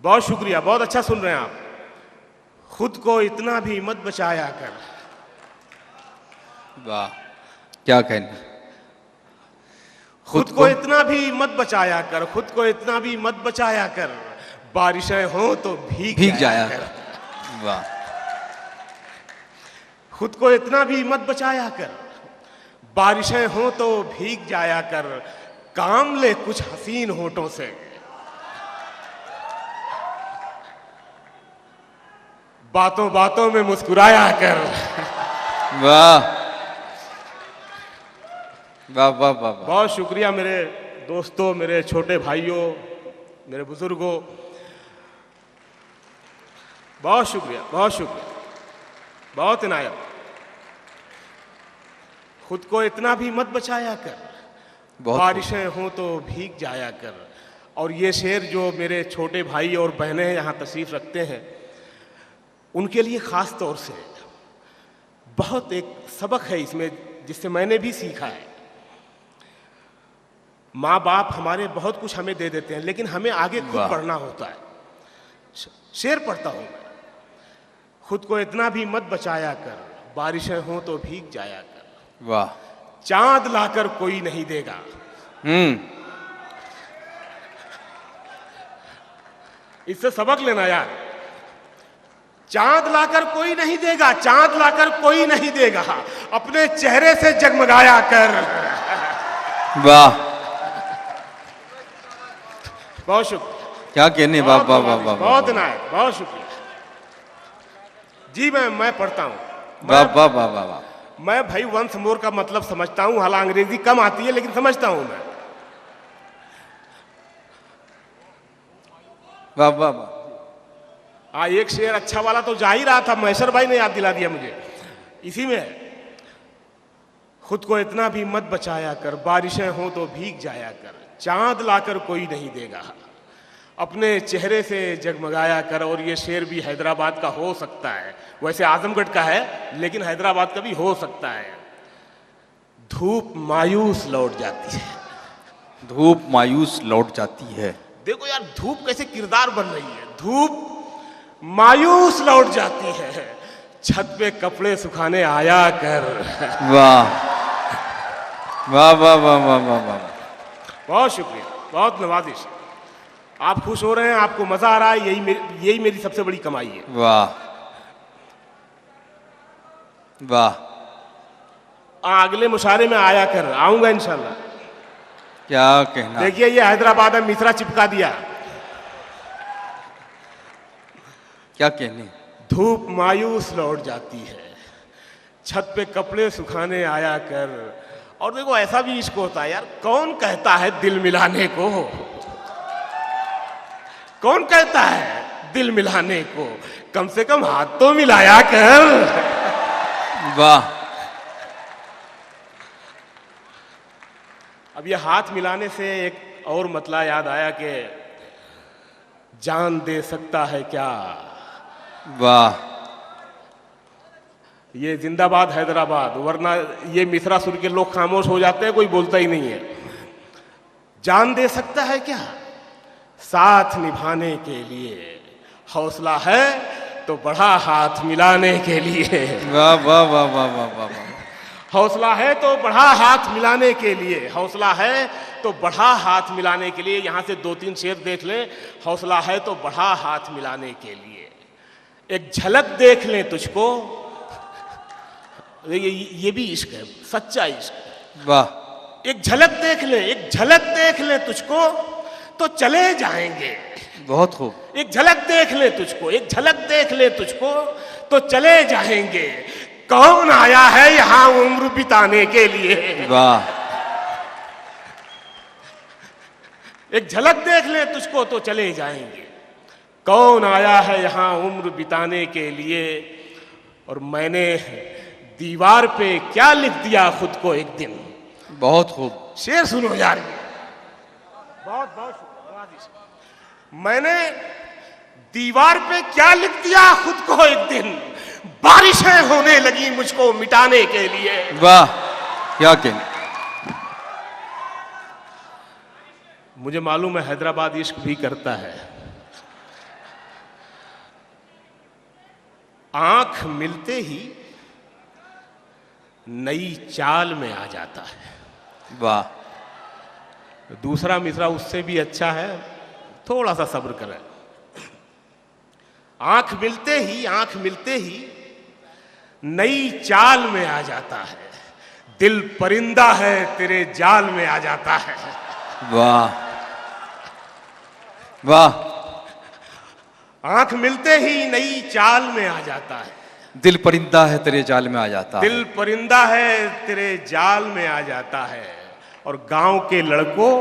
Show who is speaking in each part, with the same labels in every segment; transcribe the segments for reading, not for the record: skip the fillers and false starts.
Speaker 1: बहुत शुक्रिया, बहुत अच्छा सुन रहे हैं आप। खुद को इतना भी मत बचाया कर।
Speaker 2: वाह, क्या कहने।
Speaker 1: खुद को इतना भी मत बचाया कर, खुद को इतना भी मत बचाया कर, बारिशें हो तो भीग जाया कर।
Speaker 2: वाह।
Speaker 1: खुद को इतना भी मत बचाया कर, बारिशें हो तो भीग जाया कर, काम ले कुछ हसीन होठों से। बातों बातों में मुस्कुराया कर।
Speaker 2: वाह वाह वाह वाह वाह।
Speaker 1: बहुत शुक्रिया मेरे दोस्तों, मेरे छोटे भाइयों, मेरे बुजुर्गों, बहुत शुक्रिया, बहुत शुक्रिया, बहुत इनायत। खुद को इतना भी मत बचाया कर, बारिशें हों तो भीग जाया कर। और ये शेर जो मेरे छोटे भाई और बहनें यहाँ तशरीफ रखते हैं, उनके लिए खास तौर से बहुत एक सबक है इसमें, जिससे मैंने भी सीखा है। माँ बाप हमारे बहुत कुछ हमें दे देते हैं, लेकिन हमें आगे खुद बढ़ना होता है। शेर पढ़ता हूं मैं, खुद को इतना भी मत बचाया कर, बारिशें हों तो भीग जाया कर।
Speaker 2: वाह।
Speaker 1: चांद लाकर कोई नहीं देगा। इससे सबक लेना यार। चांद लाकर कोई नहीं देगा, चांद लाकर कोई नहीं देगा, अपने चेहरे से जगमगाया कर।
Speaker 2: वाह,
Speaker 1: बहुत शुक्रिया,
Speaker 2: क्या कहने। वाह वाह वाह वाह,
Speaker 1: बहुत नायक, बहुत शुक्रिया जी। मैं पढ़ता हूँ।
Speaker 2: वाह वाह वाह वाह वाह।
Speaker 1: मैं भाई वंस मोर का मतलब समझता हूँ, हालांकि अंग्रेजी कम आती है, लेकिन समझता हूँ मैं।
Speaker 2: वाह वाह वाह।
Speaker 1: एक शेर अच्छा वाला तो जा ही रहा था, महेश्वर भाई ने याद दिला दिया मुझे। इसी में है, खुद को इतना भी मत बचाया कर, बारिशें हों तो भीग जाया कर, चांद लाकर कोई नहीं देगा, अपने चेहरे से जगमगाया कर। और ये शेर भी हैदराबाद का हो सकता है, वैसे आजमगढ़ का है, लेकिन हैदराबाद का भी हो सकता है। धूप मायूस लौट जाती है।
Speaker 2: धूप मायूस लौट जाती है।
Speaker 1: देखो यार, धूप कैसे किरदार बन रही है। धूप मायूस लौट जाती है, छत पे कपड़े सुखाने आया कर।
Speaker 2: वाह वाह वाह वाह वाह वाह वाह।
Speaker 1: बहुत शुक्रिया, बहुत नवाजिश। आप खुश हो रहे हैं, आपको मजा आ रहा है, यही मेरी सबसे बड़ी कमाई है।
Speaker 2: वाह वाह।
Speaker 1: अगले मुशारे में आया कर, आऊंगा इंशाल्लाह।
Speaker 2: क्या कहना।
Speaker 1: देखिए, ये हैदराबाद में मिसरा चिपका दिया।
Speaker 2: क्या कहने।
Speaker 1: धूप मायूस लौट जाती है, छत पे कपड़े सुखाने आया कर। और देखो, ऐसा भी इश्क होता है यार। कौन कहता है दिल मिलाने को, कौन कहता है दिल मिलाने को, कम से कम हाथ तो मिलाया कर।
Speaker 2: वाह।
Speaker 1: अब ये हाथ मिलाने से एक और मतला याद आया कि जान दे सकता है क्या।
Speaker 2: वाह।
Speaker 1: ये जिंदाबाद हैदराबाद, वरना ये मिसरा सुन के लोग खामोश हो जाते हैं, कोई बोलता ही नहीं है। जान दे सकता है क्या, साथ निभाने के लिए, हौसला है तो बढ़ा हाथ मिलाने के लिए।
Speaker 2: वाह वाह वाह वाह वाह वाह।
Speaker 1: हौसला है तो बढ़ा हाथ मिलाने के लिए, हौसला है तो बढ़ा हाथ मिलाने के लिए। यहां से 2-3 शेर देख लें। हौसला है तो बढ़ा हाथ मिलाने के लिए, एक झलक देख लें तुझको। ये भी इश्क है, सच्चा इश्क।
Speaker 2: वाह।
Speaker 1: एक झलक देख ले, एक झलक देख ले तुझको तो चले जाएंगे।
Speaker 2: बहुत खूब।
Speaker 1: एक झलक देख ले तुझको, एक झलक देख ले तुझको तो चले जाएंगे। कौन आया है यहां उम्र बिताने के लिए।
Speaker 2: वाह।
Speaker 1: एक झलक देख ले तुझको तो चले जाएंगे। कौन आया है यहां उम्र बिताने के लिए। और मैंने दीवार पे क्या लिख दिया खुद को एक दिन।
Speaker 2: बहुत खूब।
Speaker 1: शेर सुनो यार, बहुत बहुत शुक्रिया। मैंने दीवार पे क्या लिख दिया खुद को एक दिन, बारिशें होने लगी मुझको मिटाने के लिए।
Speaker 2: वाह, क्या कहने।
Speaker 1: मुझे मालूम है हैदराबाद इश्क भी करता है, आंख मिलते ही नई चाल में आ जाता है।
Speaker 2: वाह।
Speaker 1: दूसरा मिसरा उससे भी अच्छा है, थोड़ा सा सब्र करें। आंख मिलते ही नई चाल में आ जाता है, दिल परिंदा है तेरे जाल में आ जाता है।
Speaker 2: वाह वाह।
Speaker 1: आंख मिलते ही नई चाल में आ जाता है,
Speaker 2: दिल परिंदा है तेरे जाल में आ जाता है।
Speaker 1: दिल परिंदा है तेरे जाल में आ जाता है। और गांव के लड़कों,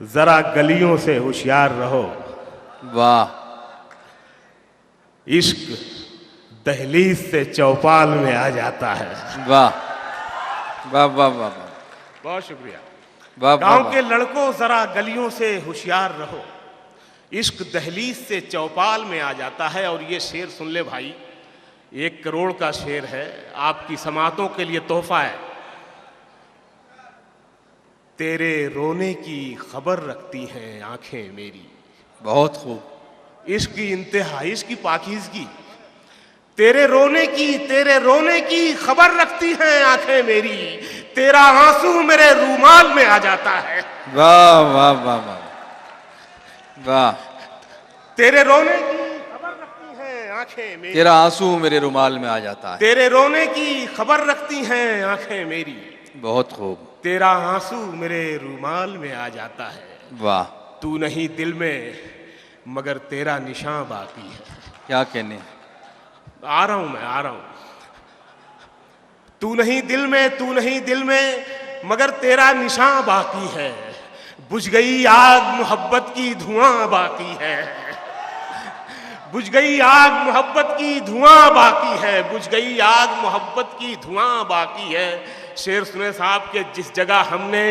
Speaker 1: जरा गलियों से होशियार रहो।
Speaker 2: वाह।
Speaker 1: इश्क दहलीज से चौपाल में आ जाता है।
Speaker 2: वाह वाह वाह वाह।
Speaker 1: बहुत शुक्रिया।
Speaker 2: वाह
Speaker 1: गांव के लड़कों, जरा गलियों से होशियार रहो, इश्क दहलीज से चौपाल में आ जाता है। और ये शेर सुन ले भाई, 1 करोड़ का शेर है, आपकी समातों के लिए तोहफा है। तेरे रोने की खबर रखती हैं आंखें मेरी।
Speaker 2: बहुत खूब।
Speaker 1: इश्क की इंतहा, इश्क की पाकीज़गी। तेरे रोने की खबर रखती हैं आंखें मेरी, तेरा आंसू मेरे रूमाल में आ जाता है।
Speaker 2: वाह वाह वाह वाह वाह।
Speaker 1: तेरे रोने की खबर रखती हैं आंखें मेरी,
Speaker 2: तेरा आंसू मेरे रुमाल में आ जाता है।
Speaker 1: तेरे रोने की खबर रखती हैं आंखें मेरी,
Speaker 2: बहुत खूब।
Speaker 1: तेरा आंसू मेरे रूमाल में आ जाता है।
Speaker 2: वाह।
Speaker 1: तू नहीं दिल में मगर तेरा निशान बाकी है।
Speaker 2: क्या कहने।
Speaker 1: आ रहा हूं। तू नहीं दिल में मगर तेरा निशान बाकी है। बुझ गई आग मोहब्बत की धुआं बाकी है। बुझ गई आग मोहब्बत की धुआं बाकी है। बुझ गई आग मोहब्बत की धुआं बाकी है। शेर सुने साहब के, जिस जगह हमने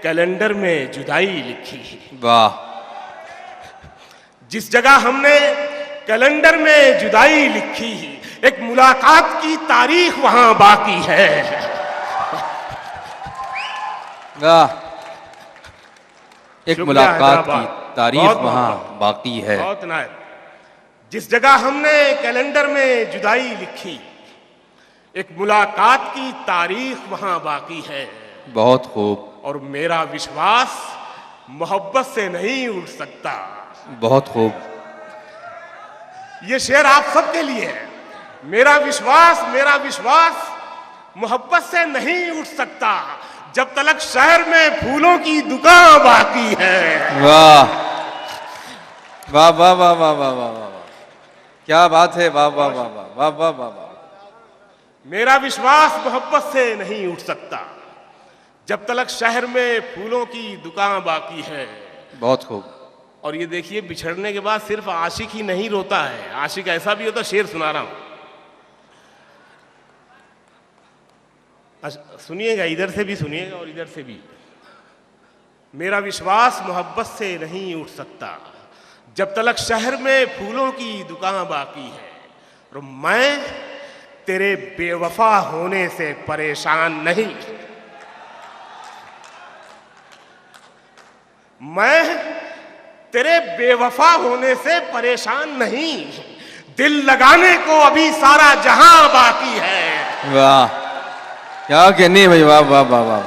Speaker 1: कैलेंडर में जुदाई लिखी।
Speaker 2: वाह।
Speaker 1: जिस जगह हमने कैलेंडर में जुदाई लिखी, एक मुलाकात की तारीख वहां बाकी है।
Speaker 2: वाह। एक मुलाकात की तारीख वहां बाकी है।
Speaker 1: बहुत नायब। जिस जगह हमने कैलेंडर में जुदाई लिखी, एक मुलाकात की तारीख वहां बाकी है।
Speaker 2: बहुत खूब।
Speaker 1: और मेरा विश्वास मोहब्बत से नहीं उठ सकता।
Speaker 2: बहुत खूब।
Speaker 1: ये शेर आप सबके लिए है। मेरा विश्वास मोहब्बत से नहीं उठ सकता, जब तक शहर में फूलों की दुकान बाकी है।
Speaker 2: वाह वाह वाह वाह वाह वाह वाह वाह। क्या बात है। वाह वाह वाह वाह वाह वाह वाह वाह।
Speaker 1: मेरा विश्वास मोहब्बत से नहीं उठ सकता, जब तक शहर में फूलों की दुकान बाकी है।
Speaker 2: बहुत खूब।
Speaker 1: और ये देखिए, बिछड़ने के बाद सिर्फ आशिक ही नहीं रोता है, आशिक ऐसा भी होता। शेर सुना रहा हूं, सुनिएगा, इधर से भी सुनिएगा और इधर से भी। मेरा विश्वास मोहब्बत से नहीं उठ सकता, जब तक शहर में फूलों की दुकान बाकी है। और मैं तेरे बेवफा होने से परेशान नहीं। मैं तेरे बेवफा होने से परेशान नहीं, दिल लगाने को अभी सारा जहां बाकी है।
Speaker 2: वाह। क्या कहने भाई। वाह वाह वाह वाह।